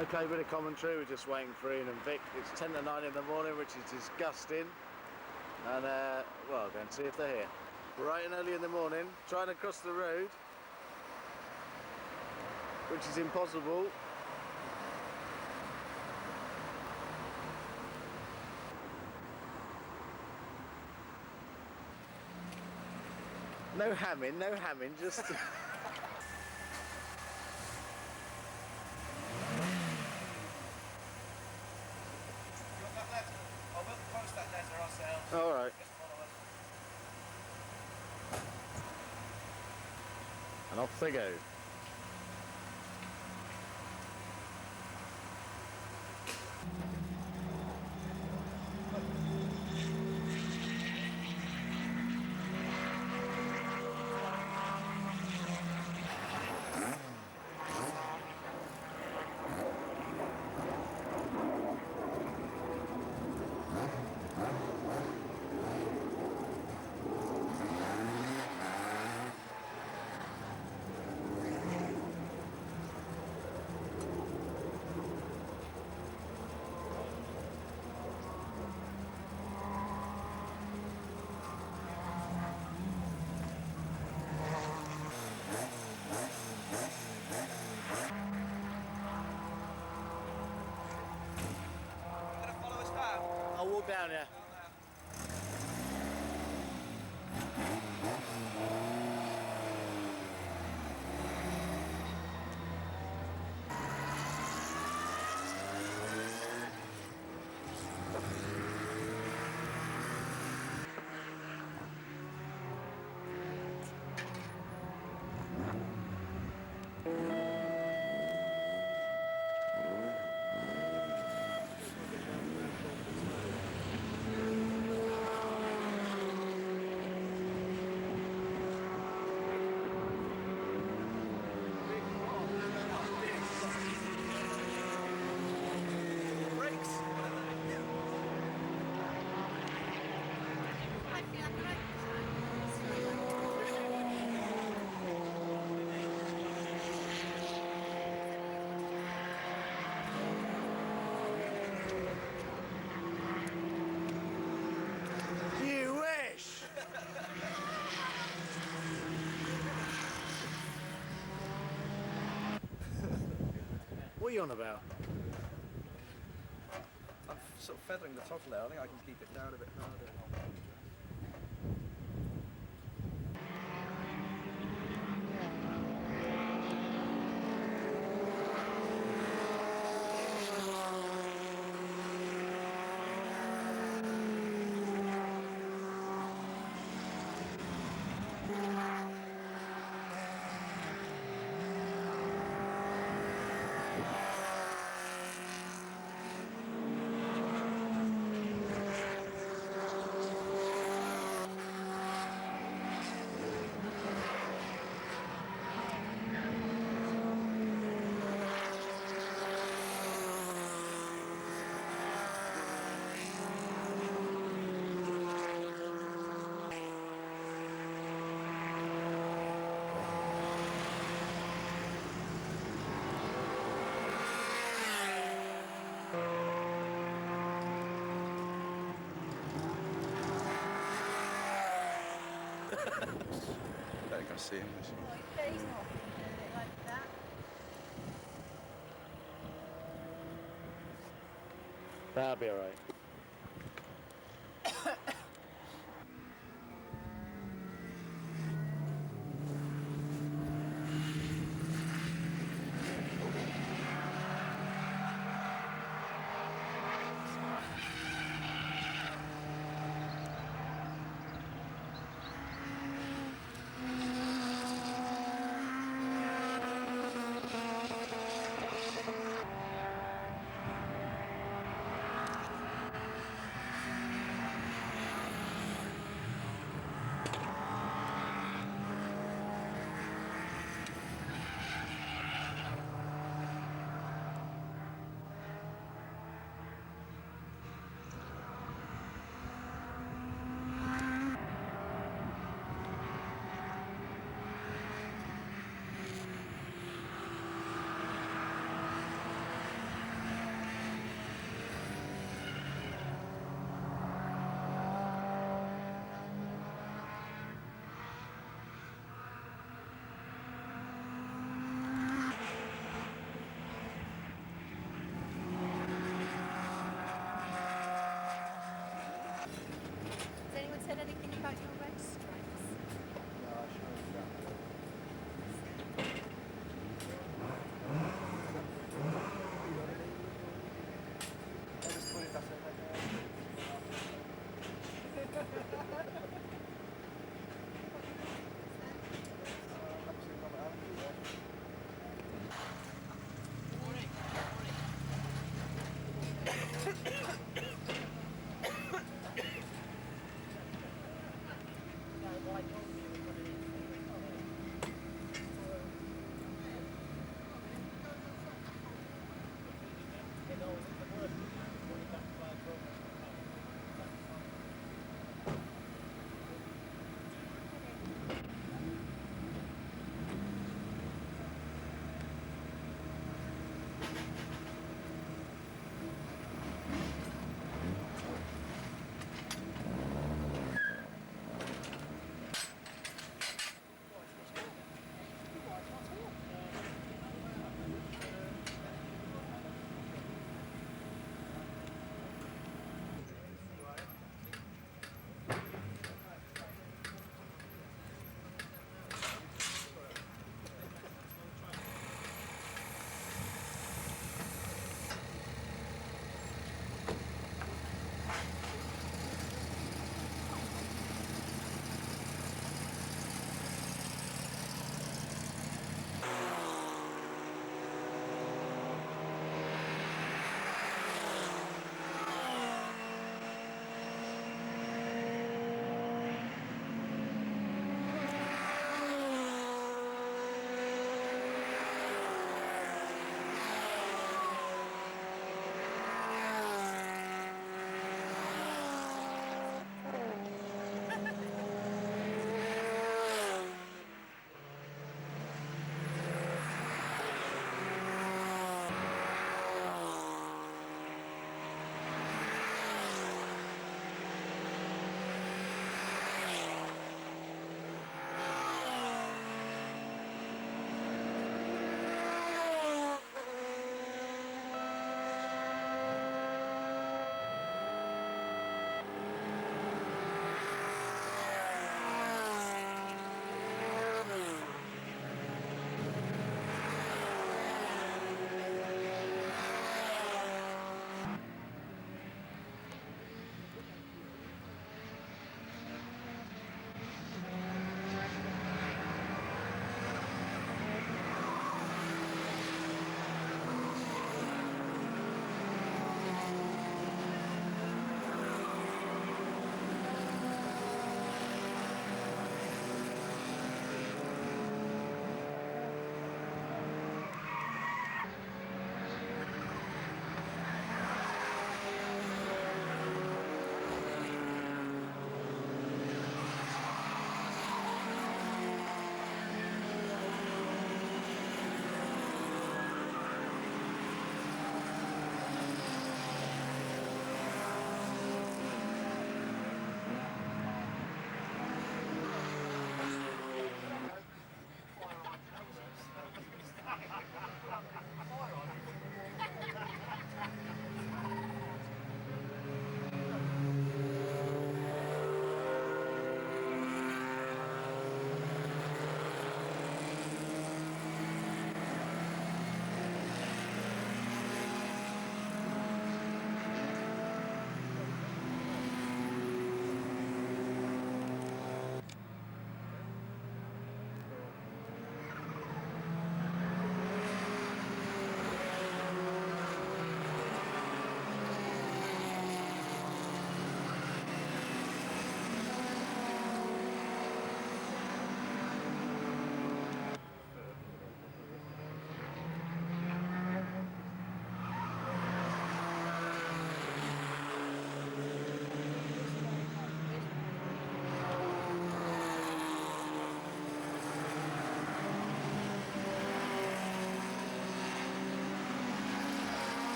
Okay, bit of commentary. We're just waiting for Ian and Vic. It's 10 to 9 in the morning, which is disgusting. And well, go and see if they're here. Bright and early in the morning, trying to cross the road, which is impossible. No hamming, just... I will post that letter ourselves. Alright. And off they go. I'll walk down, yeah. What are you on about? I'm sort of feathering the toggle there. I think I can keep it down a bit harder. Better go see him. He's not doing it like that. That'll be alright.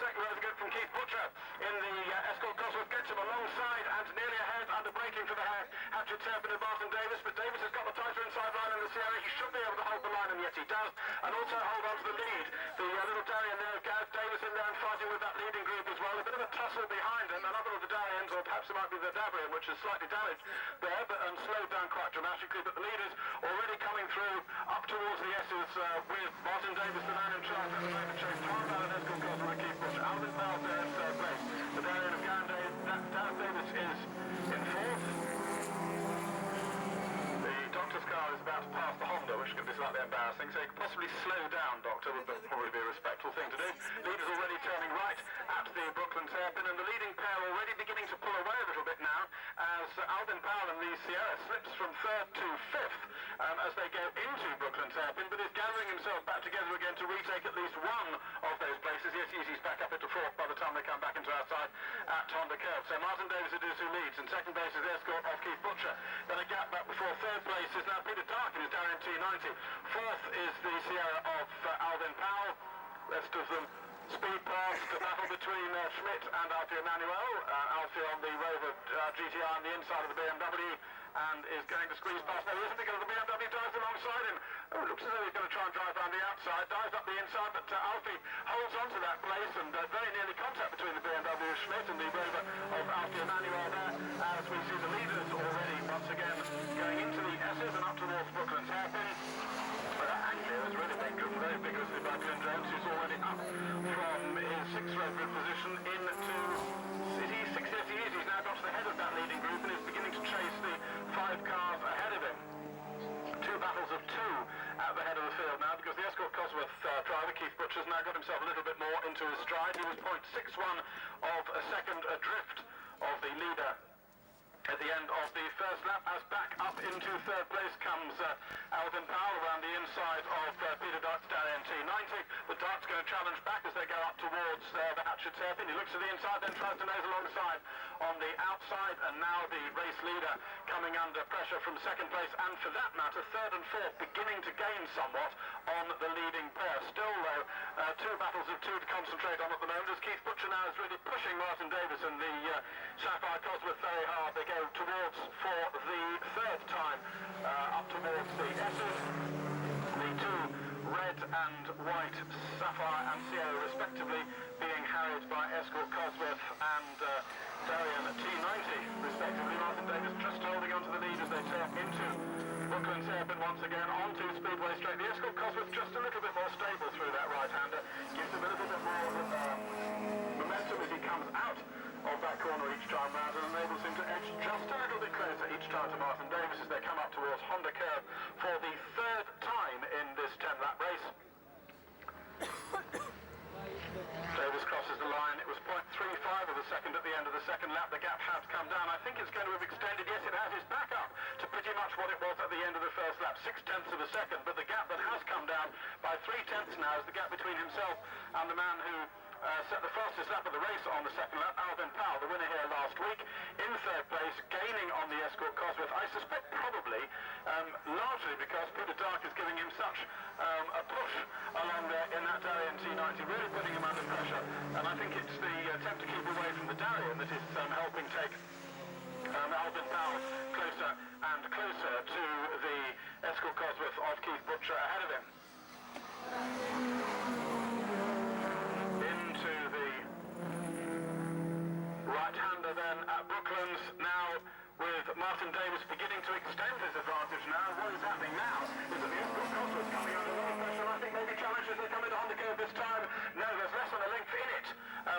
second row is good from Keith Butcher in the Escort Cosworth. Gets him alongside and nearly ahead under braking for the Hatchet Serpent of Martin Davis, but Davis has got the tighter inside line in the Sierra. He should be able to hold the line, and yes he does, and also hold on to the lead. The little Darien there of Gareth Davis in there and fighting with that leading group as well. A bit of a tussle behind him, another of the Dariens, or perhaps it might be the Dabrian, which is slightly damaged there, but slowed down quite dramatically. But the leaders already coming through up towards the S's with Martin Davis, the man in charge at the moment, chased hard down an Escort Cosworth with Keith Butcher. Alvin Powell there in third place. The Darien of Gareth Davis is in fourth. The doctor's car is about to pass the Honda, which could be slightly embarrassing, so you could possibly slow down, Doctor, would probably be a respectful thing to do. Leaders already turning right at the Brooklyn Hairpin, and the leading pair already beginning to pull away a little bit now, as Alvin Powell and the Sierra slips from third to fifth as they go into Brooklyn Hairpin, but is gathering himself back together again to retake at least one of those places. Yes, he's back up into fourth by the time they come back into our side at Honda Curve. So Martin Davis is who leads, and second place is the Escort of Keith Butcher. Then a gap back before third place is now Peter Dark in his Darien T90. Fourth is the Sierra of Alvin Powell. Rest of them speed past, the battle between Schmidt and Alfie Emmanuel. Alfie on the Rover GTI on the inside of the BMW and is going to squeeze past. No, he isn't, because the BMW dives alongside him. Oh, it looks as though he's going to try and drive around the outside, dives up the inside, but Alfie holds on to that place, and very nearly contact between the BMW of Schmidt and the Rover of Alfie Emmanuel there, as we see the leaders already once again going into the S's and up towards Brooklyn's Hairpin. Anglia has really been driven very vigorously by Glenn Jones, who's already up from his sixth row grid position into... He's 6 years, he's now got to the head of that leading group and is beginning to chase the 5 cars ahead of him. 2 battles of 2 at the head of the field now, because the Escort Cosworth driver, Keith Butcher's now got himself a little bit more into his stride. He was 0.61 of a second adrift of the leader at the end of the first lap, as back up into third place comes Alvin Powell around the inside of Peter Dart's Darien T90. The Dart's going to challenge back as they go up towards the Hatchet Hairpin. He looks to the inside, then tries to nose alongside on the outside, and now the race leader coming under pressure from second place, and for that matter, third and fourth beginning to gain somewhat on the leading pair. Still, though, 2 battles of 2 to concentrate on at the moment, as Keith Butcher now is really pushing Martin Davis and the Sapphire Cosworth very hard. They go towards, for the third time, up towards the S's. The 2 red and white Sapphire and Sierra respectively being harried by Escort Cosworth and Darien T90 respectively. Martin Davis just holding on to the lead as they turn into Brooklyn Hairpin once again onto Speedway Straight. The Escort Cosworth just a little bit more stable through that right-hander, gives him a little bit more momentum as he comes out of that corner each time round, and enables him to edge just a little bit closer each time to Martin Davis as they come up towards Honda Curve for the third time in this 10-lap race. Davis crosses the line. It was 0.35 of a second at the end of the second lap. The gap has come down. I think it's going to have extended. Yes, it has. It's back up to pretty much what it was at the end of the first lap, 0.6 of a second. But the gap that has come down by 0.3 now is the gap between himself and the man who set the fastest lap of the race on the second lap, Alvin Powell, the winner here last week, in third place, gaining on the Escort Cosworth. I suspect probably, largely because Peter Dark is giving him such a push along there in that Darien T90, really putting him under pressure. And I think it's the attempt to keep away from the Darien that is helping take Alvin Powell closer and closer to the Escort Cosworth of Keith Butcher ahead of him. Into the right-hander then at Brooklands, now with Martin Davis beginning to extend his advantage now. What is happening now is that the Escort Cosworth coming under a lot of pressure, and I think maybe challenges they come into Honda Curve this time. No, there's less than a length in it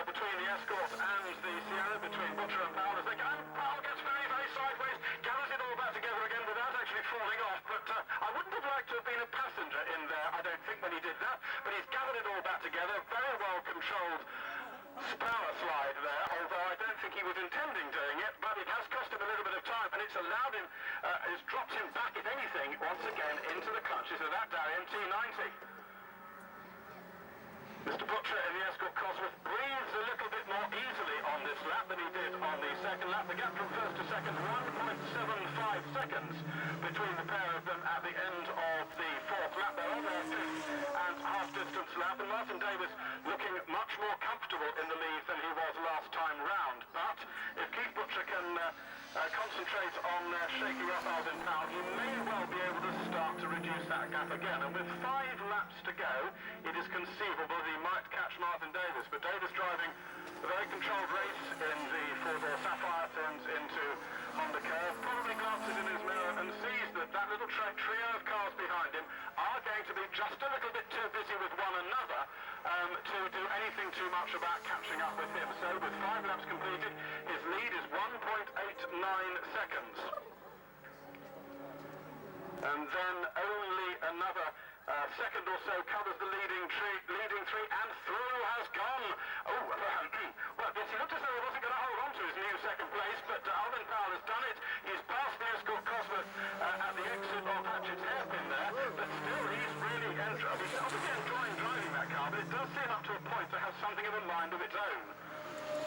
between the Escort and the Sierra, between Butcher and Powell as they go. Powell gets very, very sideways, gathers it all back together again without actually falling off, but I wouldn't have liked to have been a passenger in there, I don't think, when he did that, but he's gathered it all back together, very well controlled power slide there, although I don't think he was intending doing it, but it has cost him a little bit of time, and it's allowed him, it's dropped him back, if anything, once again into the clutches of that Darien T90. Mr. Butcher in the Escort Cosworth breathes a little bit more easily on this lap than he did on the second lap. The gap from first to second, 1.75 seconds between the pair of them at the end of the fourth lap. They're on their fifth and half distance lap, and Martin Davis looking much more comfortable in the lead than he was last time round. But if Keith Butcher can concentrate on shaking up Alvin Powell, he may well be able to start to reduce that gap again. And with 5 laps to go, it is conceivable that he might catch Martin Davis. But Davis driving a very controlled race in the four-door Sapphire, turns into Honda curve, probably glances in his mirror and sees that that little trio of cars behind him are going to be just a little bit too busy with one another to do anything too much about catching up with him. So with 5 laps completed, his lead is 1.89 seconds. And then only another second or so covers the leading three, and through has gone. Oh, well, yes, he looked as though he wasn't going to hold on to his new second place, but Alvin Powell has done it. He's passed the Escort Cosworth at the exit of Hatchett's hairpin there, but still he's really obviously enjoying driving that car, but it does seem up to a point to have something of a mind of its own.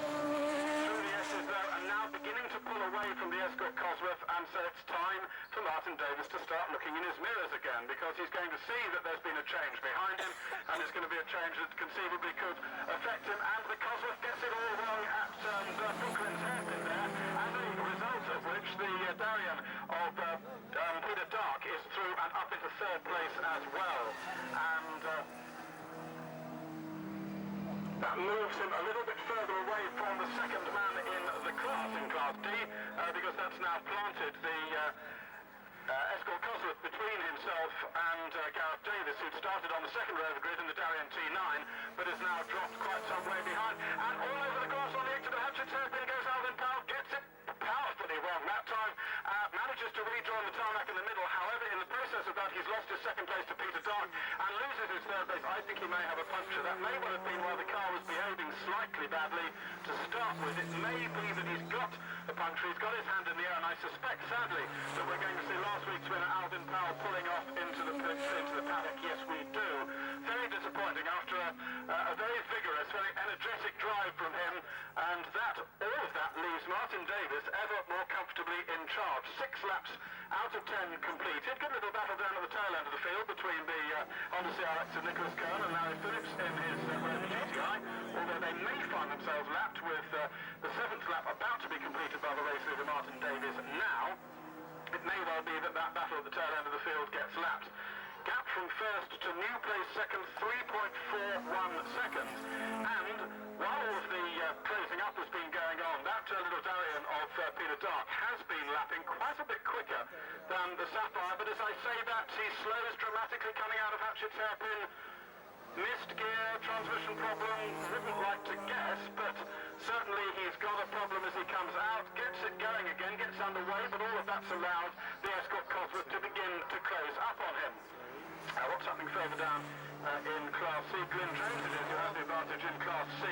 Through the S's though, and now beginning to pull away from the Escort Cosworth, and so it's time for Martin Davis to start looking in his mirrors again, because he's going to see that there's been a change behind him, and it's going to be a change that conceivably could affect him, and the Cosworth gets it all wrong at Brooklyn's hairpin there, as a result of which the Darien of Peter Dark is through and up into 3rd place as well, and that moves him a little bit further away from the second man in the class, in Class D, because that's now planted the Escort Cosworth between himself and Gareth Davis, who'd started on the second row of the grid in the Darien T9, but has now dropped quite some way behind. And all over the course on the exit of Hatchett's hairpin goes Alvin Powell, gets it powerfully wrong that time, manages to rejoin the tarmac in the middle. However, in the process of that, he's lost his second place to Peter Dark and loses his 3rd place. I think he may have a puncture. That may well have been why the car was behaving slightly badly to start with. It may be that he's got a puncture, he's got his hand in the air, and I suspect, sadly, that we're going to see last week's winner, Alvin Powell, pulling off into the paddock. Yes, we do. Very disappointing after a very vigorous, very energetic drive from him, and all of that leaves Martin Davis ever more comfortably in charge. 6 laps out of 10 completed. Good little battle down at the tail end of the field between the Honda CRX of Nicholas Kern and Larry Phillips in his Rover GTI, although they may find themselves lapped with the 7th lap about to be completed by the race leader Martin Davis now. It may well be that battle at the tail end of the field gets lapped. Gap from first to new place second, 3.41 seconds. And while all of the closing up has been going on, that little Darien of Peter Dark has been lapping quite a bit quicker than the Sapphire. But as I say that, he slows dramatically coming out of Hatchett's hairpin. Missed gear, transmission problem, wouldn't like to guess, but certainly he's got a problem as he comes out, gets it going again, gets underway, but all of that's allowed the Escort Cosworth to begin to close up on him. What's happening further down in Class C? Glyn Jones it is who has the advantage in Class C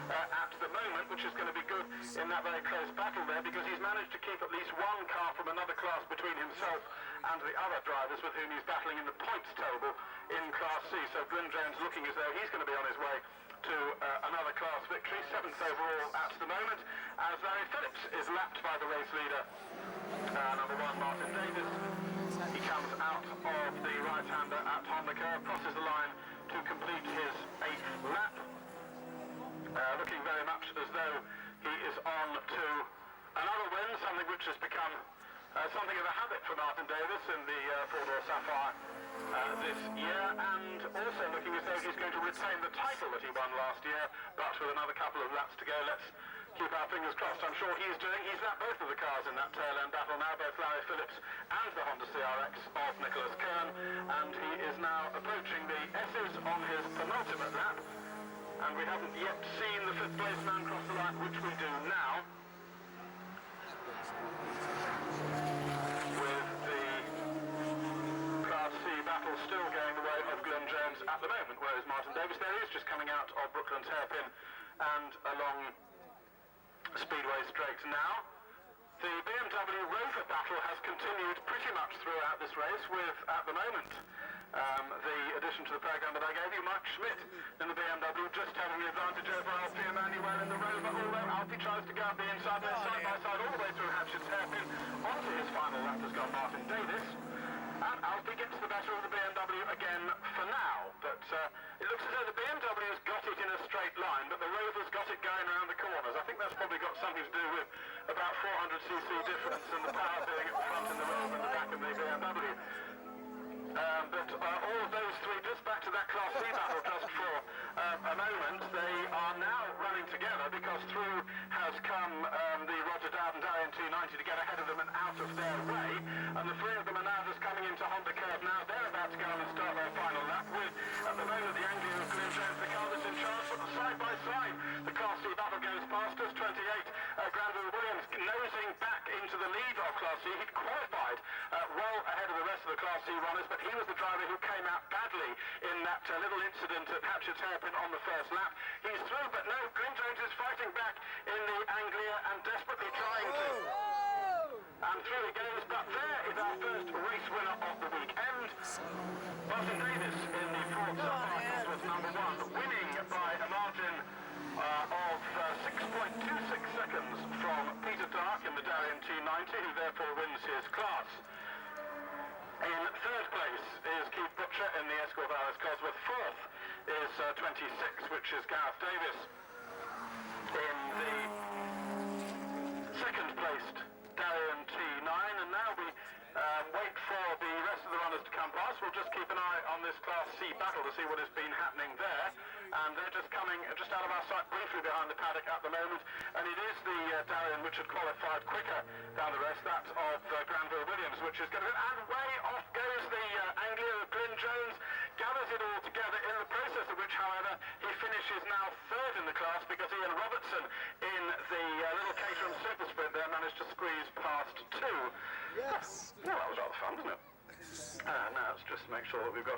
at the moment, which is going to be good in that very close battle there, because he's managed to keep at least one car from another class between himself and the other drivers with whom he's battling in the points table in Class C. So Glyn Jones looking as though he's going to be on his way to another class victory, 7th overall at the moment, as Larry Phillips is lapped by the race leader, number 1 Martin Davis. He comes out of the right-hander at Honda curve, crosses the line to complete his 8th lap, looking very much as though he is on to another win, something which has become something of a habit for Martin Davis in the four-door Sapphire this year, and also looking as though he's going to retain the title that he won last year, but with another couple of laps to go. Let's keep our fingers crossed. I'm sure he's lapped both of the cars in that tail end battle now, both Larry Phillips and the Honda CRX of Nicholas Kern, and he is now approaching the S's on his penultimate lap, and we haven't yet seen the 5th place man cross the line, which we do now, with the Class C battle still going the way of Glyn Jones at the moment, whereas Martin Davis there is just coming out of Brooklands hairpin and along Speedway straight now. The BMW Rover battle has continued pretty much throughout this race, with at the moment the addition to the programme that I gave you, Mike Schmidt in the BMW just having the advantage over Alfie Emmanuel in the Rover, although Alfie tries to go up the inside there side by side all the way through Hatchett's hairpin. Onto his final lap has gone Martin Davis. And Alfie gets the better of the BMW again for now, but it looks as though the BMW's got it in a straight line, but the Rover's got it going around the corners. I think that's probably got something to do with about 400cc difference and the power being at the front in the Rover and the back in the BMW. But all of those three, just back to that Class C battle just for a moment, they are now running together because through has come the WRDA and Darien 290 to get ahead of them and out of their way, and the three of them are now just coming into Honda Curve now. They're about to go on and start their final lap with, at the moment, the Anglia of Glenn Jones, the car that's in charge, but side by side, the Class C battle goes past us. 28, Granville Williams nosing back into the lead of Class C. He'd qualified well ahead of the rest of the Class C runners, but he was the driver who came out badly in that little incident at Hatchett's Hairpin on the first lap. He's through, but no, Glenn Jones is fighting back in the Anglia and desperately trying to. And through he goes, but there is our first race winner of the weekend. Martin Davis in the Ford Sub-Marcus was number one, winning by a margin of 6.26 seconds from Peter Dark in the Darien 290, who therefore wins his class. In third place is Keith Butcher in the Escort Alice Cosworth. Fourth is 26, which is Gareth Davis. In the second placed Darien T9, and now we wait for the rest of the runners to come past. We'll just keep an eye on this Class C battle to see what has been happening there. And they're just coming just out of our sight briefly behind the paddock at the moment. And it is the Darien which had qualified quicker than the rest, that of Granville Williams, which is going to... And way off goes the Anglia of Glyn Jones, gathers it all together, in the process of which, however, he finishes now third in the class because Ian Robertson in the little Caterham Super Sprint there managed to squeeze past two. Yes. Well, that was rather fun, wasn't it? Now let's just make sure that we've got